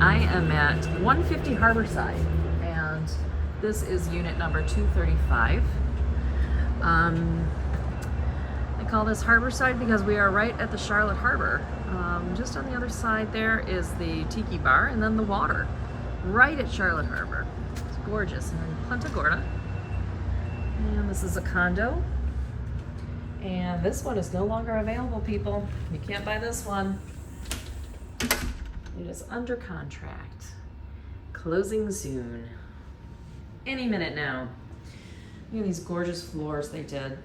I am at 150 Harborside, and this is unit number 235. I call this Harborside because we are right at the Charlotte Harbor. Just on the other side there is the Tiki Bar and then the water, right at Charlotte Harbor. It's gorgeous. And then Punta Gorda. And this is a condo. And this one is no longer available, people. You can't buy this one. It is under contract. Closing soon. Any minute now. Look at these gorgeous floors they did.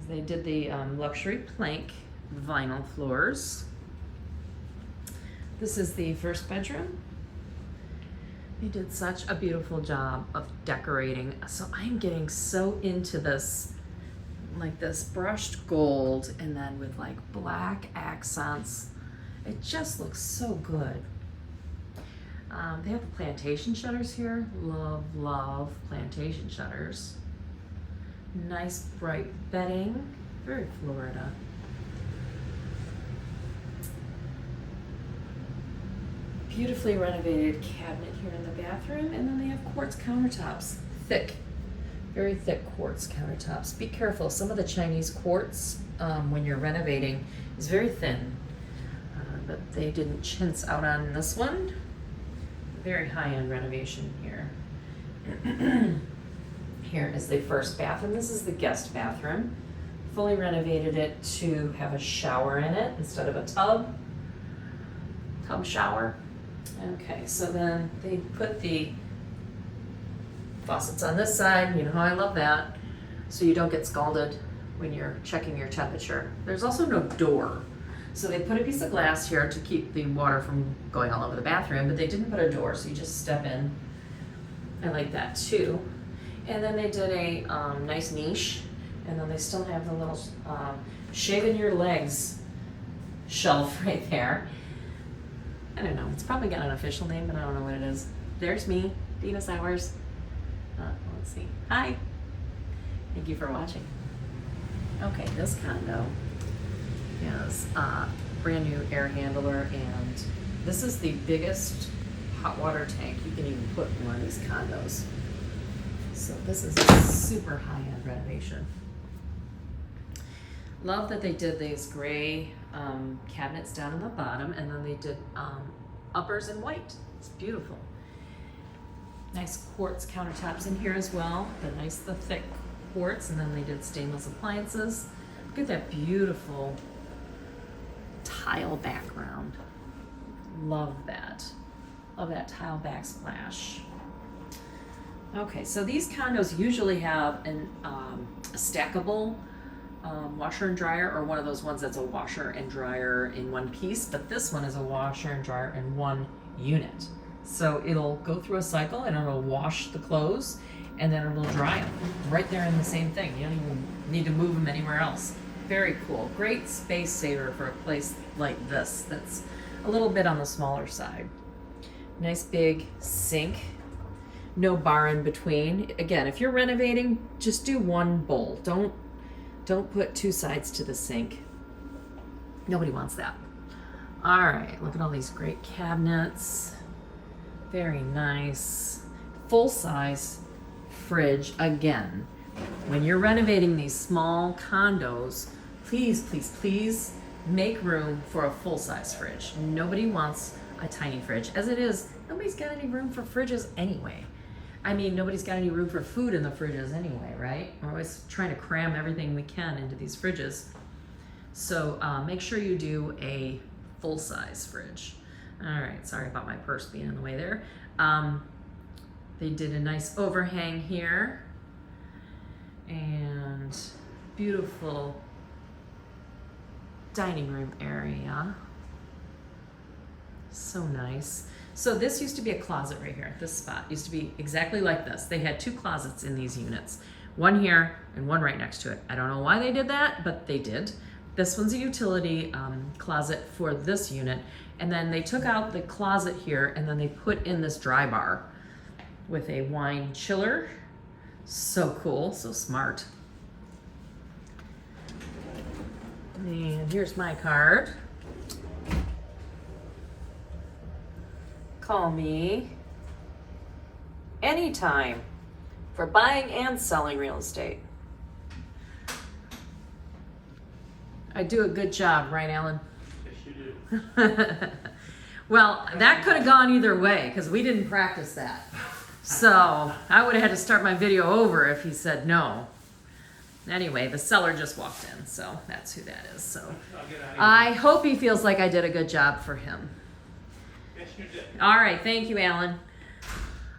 They did the luxury plank vinyl floors. This is the first bedroom. They did such a beautiful job of decorating. So I'm getting so into this, like this brushed gold and then with like black accents. It just looks so good. They have the plantation shutters here. Love, love plantation shutters. Nice bright bedding. Very Florida. Beautifully renovated cabinet here in the bathroom. And then they have quartz countertops. Thick, very thick quartz countertops. Be careful, some of the Chinese quartz, when you're renovating, is very thin. But they didn't chintz out on this one. Very high-end renovation here. Here is the first bathroom. This is the guest bathroom. Fully renovated it to have a shower in it instead of a tub shower. Okay, so then they put the faucets on this side. You know how I love that. So you don't get scalded when you're checking your temperature. There's also no door. So they put a piece of glass here to keep the water from going all over the bathroom, but they didn't put a door, so you just step in. I like that too. And then they did a nice niche, and then they still have the little shaving your legs shelf right there. I don't know, it's probably got an official name, but I don't know what it is. There's me, Dina Sowers. Let's see. Hi. Thank you for watching. Okay, this condo has a brand new air handler, and this is the biggest hot water tank you can even put in one of these condos. So this is a super high-end renovation. Love that they did these gray cabinets down in the bottom, and then they did uppers in white. It's beautiful. Nice quartz countertops in here as well. The thick quartz, and then they did stainless appliances. Look at that beautiful tile background. Love that. Love that tile backsplash. Okay, so these condos usually have a stackable washer and dryer, or one of those ones that's a washer and dryer in one piece, but this one is a washer and dryer in one unit. So it'll go through a cycle and it'll wash the clothes and then it'll dry them right there in the same thing. You don't even need to move them anywhere else. Very cool. Great space saver for a place like this that's a little bit on the smaller side. Nice big sink. No bar in between. Again, if you're renovating, just do one bowl. Don't put two sides to the sink. Nobody wants that. All right, look at all these great cabinets. Very nice. Full-size fridge again. When you're renovating these small condos, please, please, please make room for a full-size fridge. Nobody wants a tiny fridge. As it is, nobody's got any room for fridges anyway. I mean, nobody's got any room for food in the fridges anyway, right? We're always trying to cram everything we can into these fridges. So make sure you do a full-size fridge. All right, sorry about my purse being in the way there. They did a nice overhang here. And beautiful dining room area. So nice. So this used to be a closet right here. This spot used to be exactly like this. They had two closets in these units. One here and one right next to it. I don't know why they did that, but they did. This one's a utility closet for this unit. And then they took out the closet here and then they put in this dry bar with a wine chiller. So cool, so smart. And here's my card. call me anytime for buying and selling real estate. I do a good job, right, Alan? Yes, you do. Well, that could have gone either way because we didn't practice that. So I would have had to start my video over if he said no. Anyway, the seller just walked in, so that's who that is. So I'll get out of here. I hope he feels like I did a good job for him. Yes, you did. All right, thank you, Alan.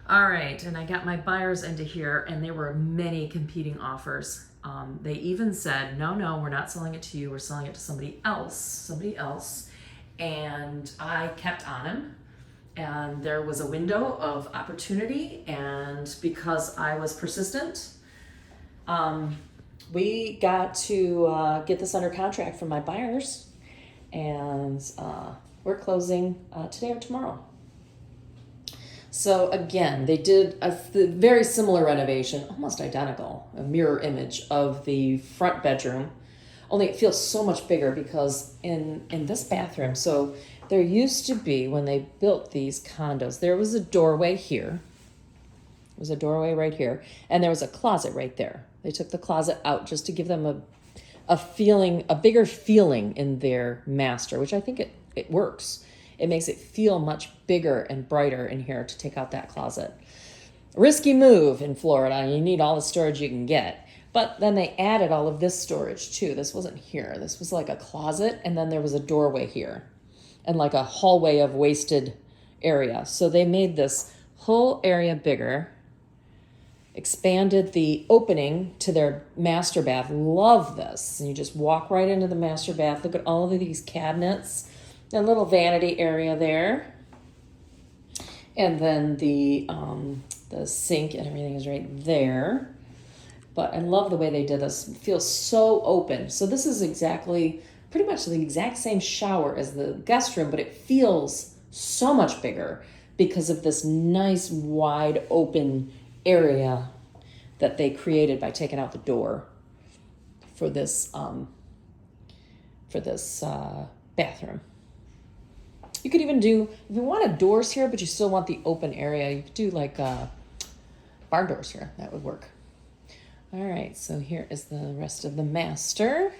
All right, and I got my buyers into here, and there were many competing offers. They even said, no, we're not selling it to you. We're selling it to somebody else. And I kept on him. And there was a window of opportunity, and because I was persistent, we got to get this under contract from my buyers, and we're closing today or tomorrow. So again, they did a very similar renovation, almost identical, a mirror image of the front bedroom, only it feels so much bigger because in this bathroom, so there used to be, when they built these condos, there was a doorway here. There was a doorway right here, and there was a closet right there. They took the closet out just to give them a feeling, a bigger feeling in their master, which I think it works. It makes it feel much bigger and brighter in here to take out that closet. Risky move in Florida. You need all the storage you can get. But then they added all of this storage too. This wasn't here. This was like a closet, and then there was a doorway here and like a hallway of wasted area. So they made this whole area bigger, expanded the opening to their master bath. Love this. And you just walk right into the master bath. Look at all of these cabinets. A little vanity area there. And then the sink and everything is right there. But I love the way they did this. It feels so open. So this is pretty much the exact same shower as the guest room, but it feels so much bigger because of this nice wide open area that they created by taking out the door for this bathroom. You could even do, if you wanted doors here, but you still want the open area, you could do like barn doors here. That would work. All right, so here is the rest of the master.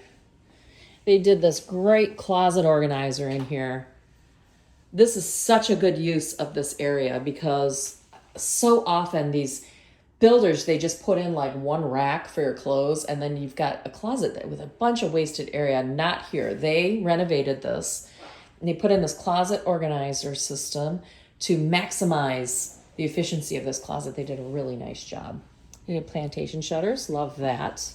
They did this great closet organizer in here. This is such a good use of this area because so often these builders, they just put in like one rack for your clothes, and then you've got a closet with a bunch of wasted area. Not here. They renovated this, and they put in this closet organizer system to maximize the efficiency of this closet. They did a really nice job. They did plantation shutters. Love that.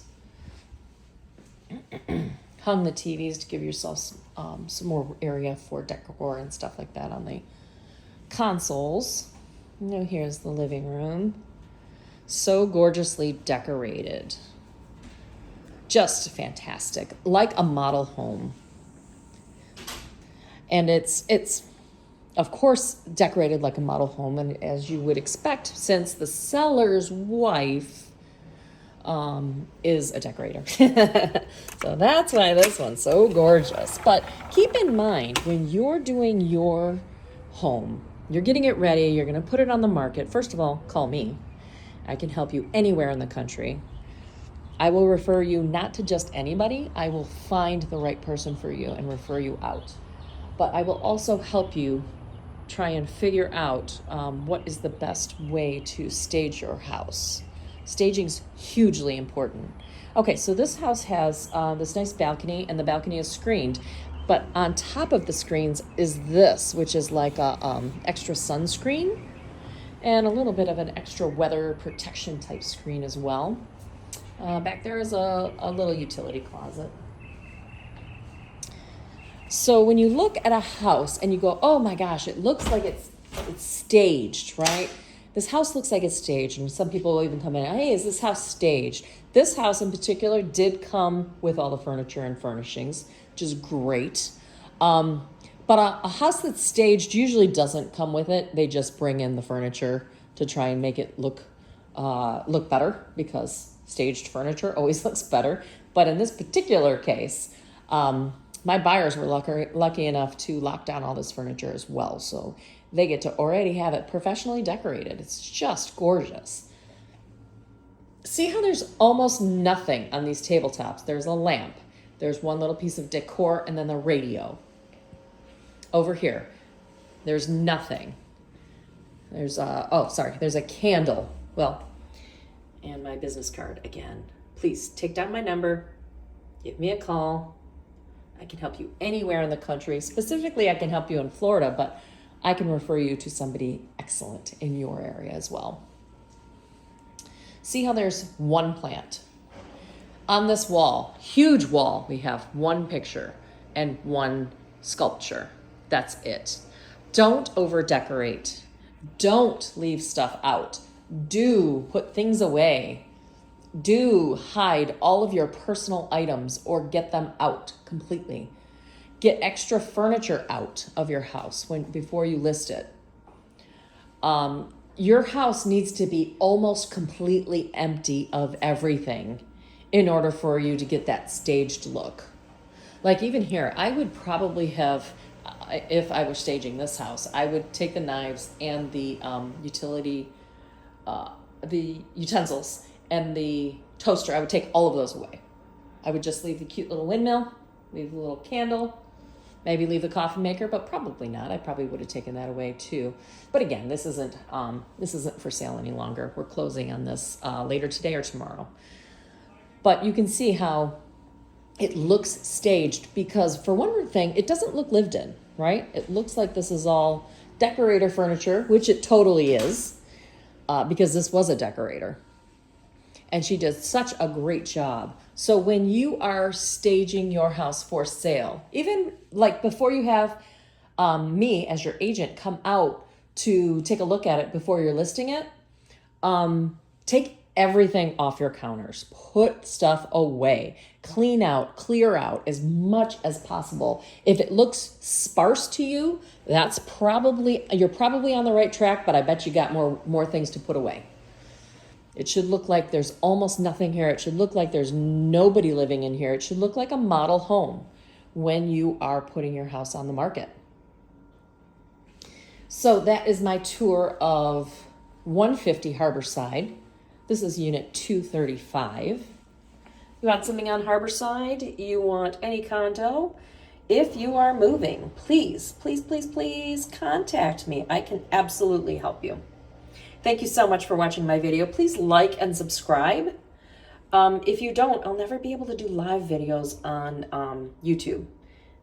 Hung the TVs to give yourself some more area for decor and stuff like that on the consoles. Now here's the living room. So gorgeously decorated. Just fantastic. Like a model home. And it's of course decorated like a model home, and as you would expect, since the seller's wife is a decorator. So that's why this one's so gorgeous. But keep in mind, when you're doing your home, you're getting it ready, you're going to put it on the market, first of all, call me. I can help you anywhere in the country. I will refer you not to just anybody. I will find the right person for you and refer you out. But I will also help you try and figure out what is the best way to stage your house. Staging's hugely important. Okay, so this house has this nice balcony, and the balcony is screened. But on top of the screens is this, which is like a extra sunscreen and a little bit of an extra weather protection type screen as well. Back there is a little utility closet. So when you look at a house and you go, oh my gosh, it looks like it's staged, right? This house looks like it's staged, and some people will even come in, hey, is this house staged? This house in particular did come with all the furniture and furnishings, which is great. But a house that's staged usually doesn't come with it. They just bring in the furniture to try and make it look better, because staged furniture always looks better. But in this particular case, my buyers were lucky enough to lock down all this furniture as well. So they get to already have it professionally decorated. It's just gorgeous. See how there's almost nothing on these tabletops. There's a lamp. There's one little piece of decor and then the radio. Over here, there's nothing. There's there's a candle. Well, and my business card again. Please take down my number. Give me a call. I can help you anywhere in the country. Specifically, I can help you in Florida, but I can refer you to somebody excellent in your area as well. See how there's one plant. On this wall, huge wall, we have one picture and one sculpture. That's it. Don't over decorate. Don't leave stuff out. Do put things away. Do hide all of your personal items or get them out completely. Get extra furniture out of your house before you list it. Your house needs to be almost completely empty of everything in order for you to get that staged look. Like even here, I would probably have, if I were staging this house, I would take the knives and the utensils and the toaster. I would take all of those away. I would just leave the cute little windmill, leave the little candle, maybe leave the coffee maker, but probably not. I probably would have taken that away too. But again, this isn't for sale any longer. We're closing on this later today or tomorrow. But you can see how it looks staged because for one thing, it doesn't look lived in, right? It looks like this is all decorator furniture, which it totally is, because this was a decorator. And she did such a great job. So when you are staging your house for sale, even like before you have me as your agent come out to take a look at it before you're listing it, take everything off your counters. Put stuff away. Clean out, clear out as much as possible. If it looks sparse to you, you're probably on the right track, but I bet you got more things to put away. It should look like there's almost nothing here. It should look like there's nobody living in here. It should look like a model home when you are putting your house on the market. So that is my tour of 150 Harborside. This is unit 235. You want something on Harborside? You want any condo? If you are moving, please, please, please, please contact me. I can absolutely help you. Thank you so much for watching my video. Please like and subscribe. If you don't, I'll never be able to do live videos on YouTube.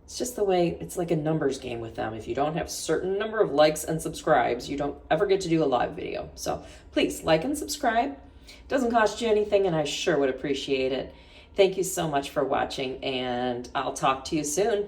It's just the way, it's like a numbers game with them. If you don't have a certain number of likes and subscribes, you don't ever get to do a live video. So please like and subscribe. It doesn't cost you anything and I sure would appreciate it. Thank you so much for watching and I'll talk to you soon.